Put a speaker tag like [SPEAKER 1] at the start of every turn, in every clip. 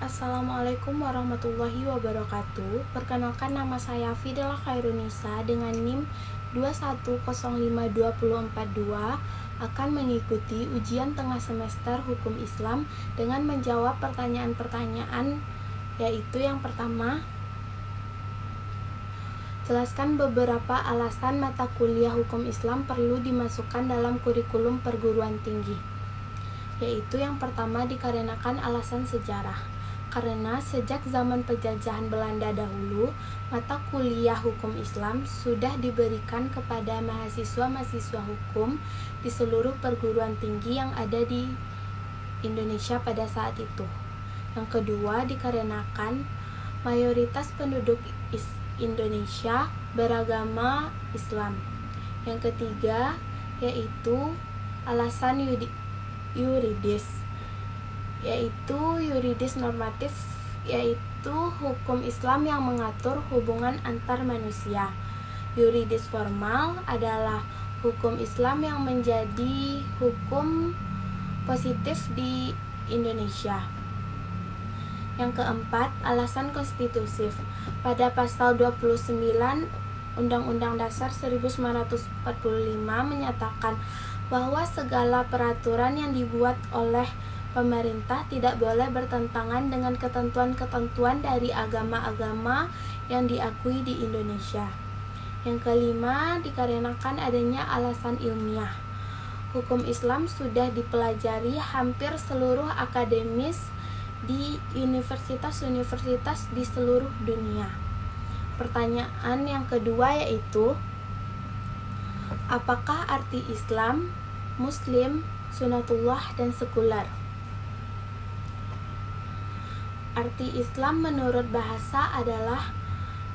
[SPEAKER 1] Assalamualaikum warahmatullahi wabarakatuh. Perkenalkan, nama saya Fidela Khairunisa dengan NIM 2105242 akan mengikuti ujian tengah semester Hukum Islam dengan menjawab pertanyaan-pertanyaan, yaitu yang pertama, jelaskan beberapa alasan mata kuliah Hukum Islam perlu dimasukkan dalam kurikulum perguruan tinggi. Yaitu yang pertama, dikarenakan alasan sejarah. Karena sejak zaman penjajahan Belanda dahulu, mata kuliah hukum Islam sudah diberikan kepada mahasiswa-mahasiswa hukum di seluruh perguruan tinggi yang ada di Indonesia pada saat itu. Yang kedua, dikarenakan mayoritas penduduk Indonesia beragama Islam. Yang ketiga, yaitu alasan yuridis, yaitu yuridis normatif, yaitu hukum Islam yang mengatur hubungan antar manusia. Yuridis formal adalah hukum Islam yang menjadi hukum positif di Indonesia. Yang keempat, alasan konstitutif. Pada pasal 29 Undang-Undang Dasar 1945 menyatakan bahwa segala peraturan yang dibuat oleh pemerintah tidak boleh bertentangan dengan ketentuan-ketentuan dari agama-agama yang diakui di Indonesia. Yang kelima, dikarenakan adanya alasan ilmiah. Hukum Islam sudah dipelajari hampir seluruh akademis di universitas-universitas di seluruh dunia. Pertanyaan yang kedua yaitu, apakah arti Islam, Muslim, Sunatullah, dan sekuler? Arti Islam menurut bahasa adalah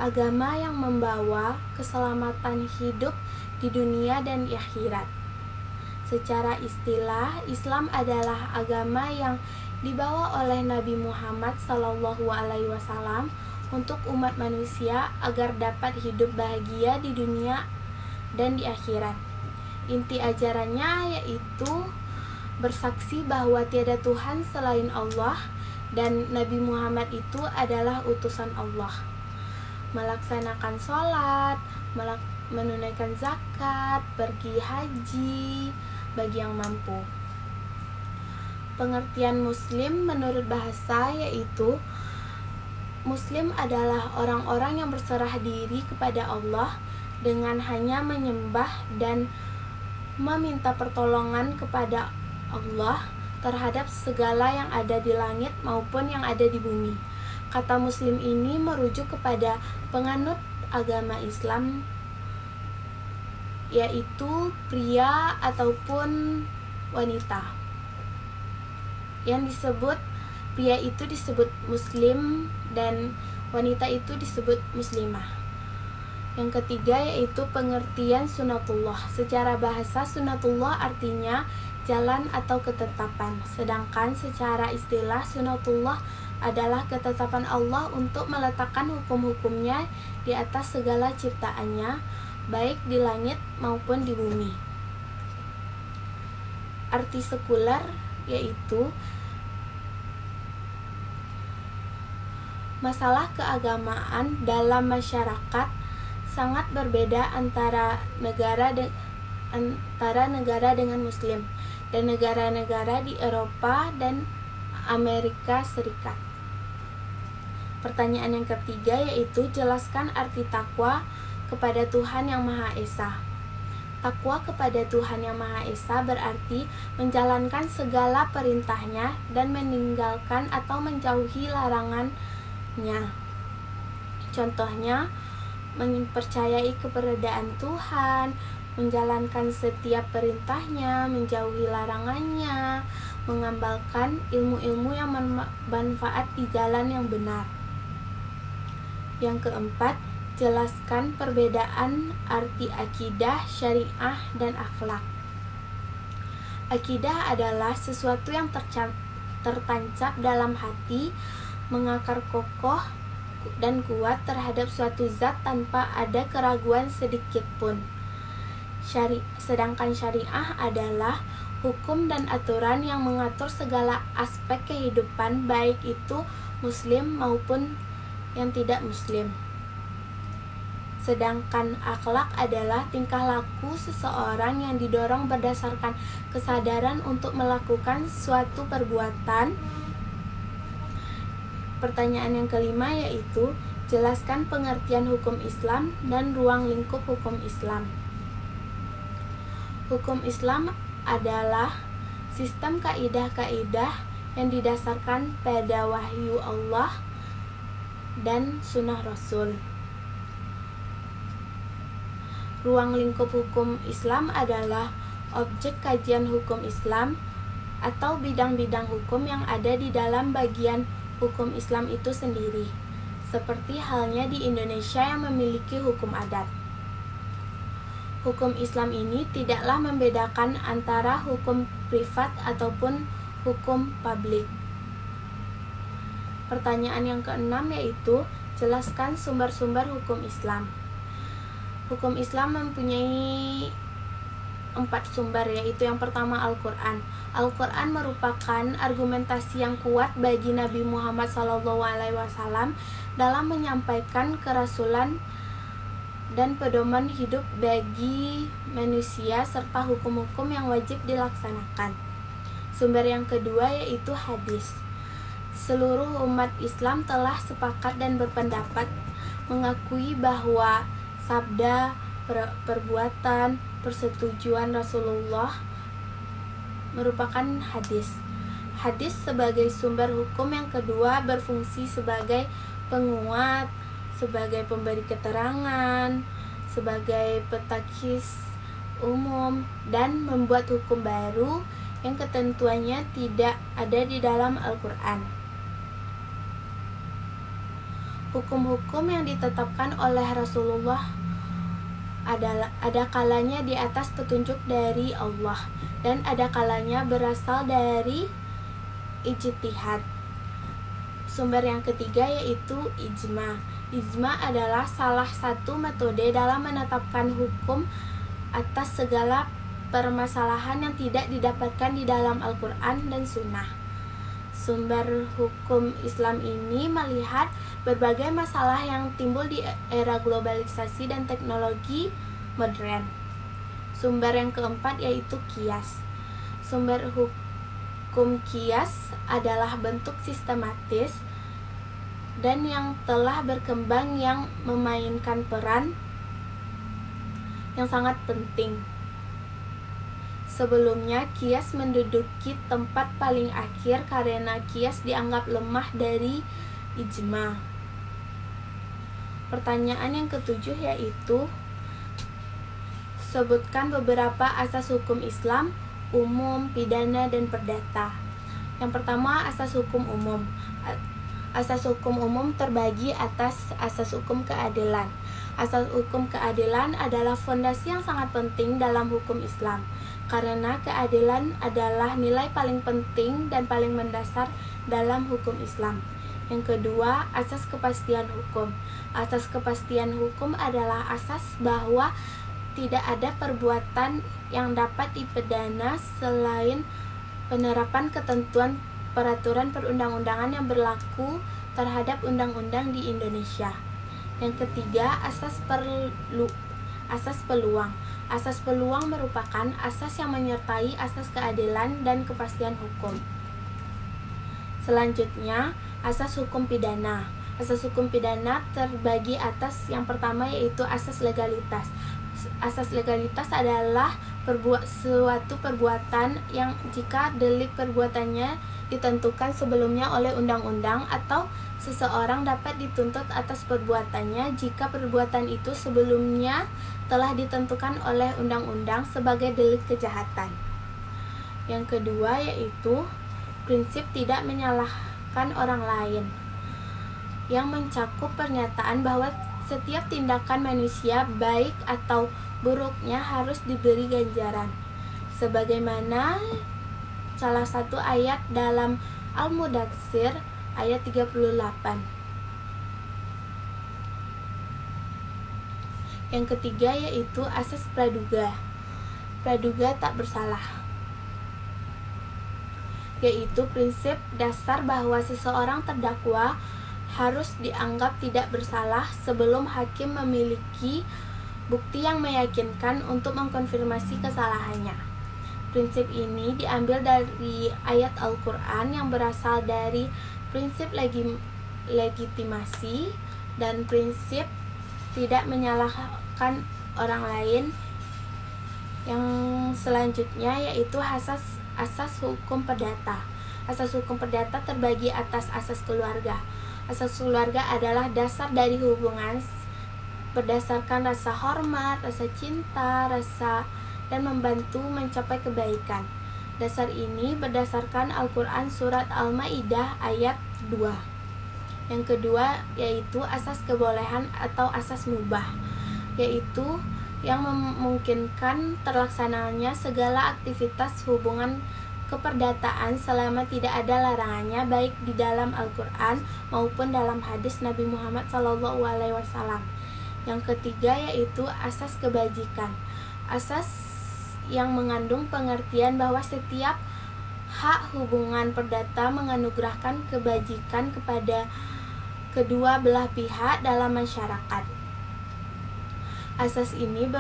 [SPEAKER 1] agama yang membawa keselamatan hidup di dunia dan di akhirat. Secara istilah, Islam adalah agama yang dibawa oleh Nabi Muhammad SAW untuk umat manusia agar dapat hidup bahagia di dunia dan di akhirat. Inti ajarannya yaitu bersaksi bahwa tiada Tuhan selain Allah dan Nabi Muhammad itu adalah utusan Allah, melaksanakan sholat, menunaikan zakat, pergi haji bagi yang mampu. Pengertian Muslim menurut bahasa yaitu, Muslim adalah orang-orang yang berserah diri kepada Allah dengan hanya menyembah dan meminta pertolongan kepada Allah terhadap segala yang ada di langit maupun yang ada di bumi. Kata Muslim ini merujuk kepada penganut agama Islam, yaitu pria ataupun wanita. Yang disebut pria itu disebut Muslim dan wanita itu disebut Muslimah. Yang ketiga yaitu pengertian sunatullah. Secara bahasa, sunatullah artinya jalan atau ketetapan, sedangkan secara istilah sunatullah adalah ketetapan Allah untuk meletakkan hukum-hukumnya di atas segala ciptaannya, baik di langit maupun di bumi. Arti sekuler yaitu masalah keagamaan dalam masyarakat sangat berbeda antara negara dengan Muslim dan negara-negara di Eropa dan Amerika Serikat. Pertanyaan yang ketiga yaitu, jelaskan arti takwa kepada Tuhan Yang Maha Esa. Takwa kepada Tuhan Yang Maha Esa berarti menjalankan segala perintahnya dan meninggalkan atau menjauhi larangannya. Contohnya, mempercayai keberadaan Tuhan, menjalankan setiap perintahnya, menjauhi larangannya, mengamalkan ilmu-ilmu yang bermanfaat di jalan yang benar. Yang keempat, jelaskan perbedaan arti akidah, syariah, dan akhlak. Akidah adalah sesuatu yang tertancap dalam hati, mengakar kokoh dan kuat terhadap suatu zat tanpa ada keraguan sedikit pun. Sedangkan syariah adalah hukum dan aturan yang mengatur segala aspek kehidupan, baik itu muslim maupun yang tidak muslim. Sedangkan akhlak adalah tingkah laku seseorang yang didorong berdasarkan kesadaran untuk melakukan suatu perbuatan. Pertanyaan yang kelima yaitu jelaskan pengertian hukum Islam dan ruang lingkup hukum Islam. Hukum Islam adalah sistem kaidah-kaidah yang didasarkan pada wahyu Allah dan sunnah Rasul. Ruang lingkup hukum Islam adalah objek kajian hukum Islam atau bidang-bidang hukum yang ada di dalam bagian hukum Islam itu sendiri, seperti halnya di Indonesia yang memiliki hukum adat. Hukum Islam ini tidaklah membedakan antara hukum privat ataupun hukum publik. Pertanyaan yang keenam yaitu jelaskan sumber-sumber hukum Islam. Hukum Islam mempunyai 4 sumber, yaitu yang pertama Al-Quran. Al-Quran merupakan argumentasi yang kuat bagi Nabi Muhammad SAW dalam menyampaikan kerasulan dan pedoman hidup bagi manusia serta hukum-hukum yang wajib dilaksanakan. Sumber yang kedua yaitu hadis. Seluruh umat Islam telah sepakat dan berpendapat mengakui bahwa sabda, perbuatan, persetujuan Rasulullah merupakan hadis. Hadis sebagai sumber hukum yang kedua berfungsi sebagai penguat, sebagai pemberi keterangan, sebagai petakhis umum, dan membuat hukum baru yang ketentuannya tidak ada di dalam Al-Quran. Hukum-hukum yang ditetapkan oleh Rasulullah ada kalanya di atas petunjuk dari Allah dan ada kalanya berasal dari ijtihad. Sumber yang ketiga yaitu ijma. Ijma adalah salah satu metode dalam menetapkan hukum atas segala permasalahan yang tidak didapatkan di dalam Al-Quran dan Sunnah. Sumber hukum Islam ini melihat berbagai masalah yang timbul di era globalisasi dan teknologi modern. Sumber yang keempat yaitu kias. Sumber hukum kias adalah bentuk sistematis dan yang telah berkembang yang memainkan peran yang sangat penting. Sebelumnya, kias menduduki tempat paling akhir karena kias dianggap lemah dari ijma. Pertanyaan yang ketujuh yaitu sebutkan beberapa asas hukum Islam, umum, pidana, dan perdata. Yang pertama, asas hukum umum. Asas hukum umum terbagi atas asas hukum keadilan. Asas hukum keadilan adalah fondasi yang sangat penting dalam hukum Islam, karena keadilan adalah nilai paling penting dan paling mendasar dalam hukum Islam. Yang kedua, asas kepastian hukum. Asas kepastian hukum adalah asas bahwa tidak ada perbuatan yang dapat dipidana selain penerapan ketentuan peraturan perundang-undangan yang berlaku terhadap undang-undang di Indonesia. Yang ketiga, asas peluang. Asas peluang merupakan asas yang menyertai asas keadilan dan kepastian hukum. Selanjutnya, asas hukum pidana. Asas hukum pidana terbagi atas yang pertama yaitu asas legalitas. Asas legalitas adalah suatu perbuatan yang jika delik perbuatannya ditentukan sebelumnya oleh undang-undang atau seseorang dapat dituntut atas perbuatannya jika perbuatan itu sebelumnya telah ditentukan oleh undang-undang sebagai delik kejahatan. Yang kedua yaitu prinsip tidak menyalahkan orang lain, yang mencakup pernyataan bahwa setiap tindakan manusia baik atau buruknya harus diberi ganjaran, sebagaimana salah satu ayat dalam Al-Mudatsir ayat 38. Yang ketiga yaitu asas praduga. Praduga tak bersalah. yaitu prinsip dasar bahwa seseorang terdakwa harus dianggap tidak bersalah sebelum hakim memiliki bukti yang meyakinkan untuk mengkonfirmasi kesalahannya. Prinsip ini diambil dari ayat Al-Quran yang berasal dari prinsip legitimasi dan prinsip tidak menyalahkan orang lain. Yang selanjutnya yaitu asas hukum perdata. Asas hukum perdata terbagi atas asas keluarga. Asas keluarga adalah dasar dari hubungan berdasarkan rasa hormat, rasa cinta, dan membantu mencapai kebaikan. Dasar ini berdasarkan Al-Quran surat Al-Ma'idah ayat 2. Yang kedua yaitu asas kebolehan atau asas mubah, yaitu yang memungkinkan terlaksananya segala aktivitas hubungan keperdataan selama tidak ada larangannya, baik di dalam Al-Quran maupun dalam hadis Nabi Muhammad SAW. Yang ketiga yaitu asas kebajikan. Asas yang mengandung pengertian bahwa setiap hak hubungan perdata menganugerahkan kebajikan kepada kedua belah pihak dalam masyarakat. Asas ini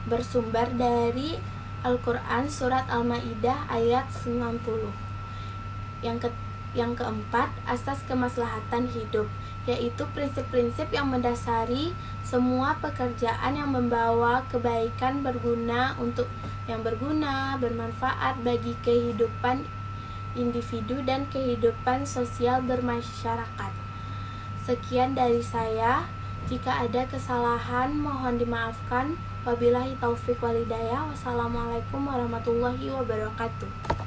[SPEAKER 1] bersumber dari Al-Quran surat Al-Ma'idah ayat 90. Yang keempat, asas kemaslahatan hidup, yaitu prinsip-prinsip yang mendasari semua pekerjaan yang membawa kebaikan bermanfaat bagi kehidupan individu dan kehidupan sosial bermasyarakat. Sekian dari saya. Jika ada kesalahan mohon dimaafkan. Wabillahi taufik wal hidayah. Wassalamualaikum warahmatullahi wabarakatuh.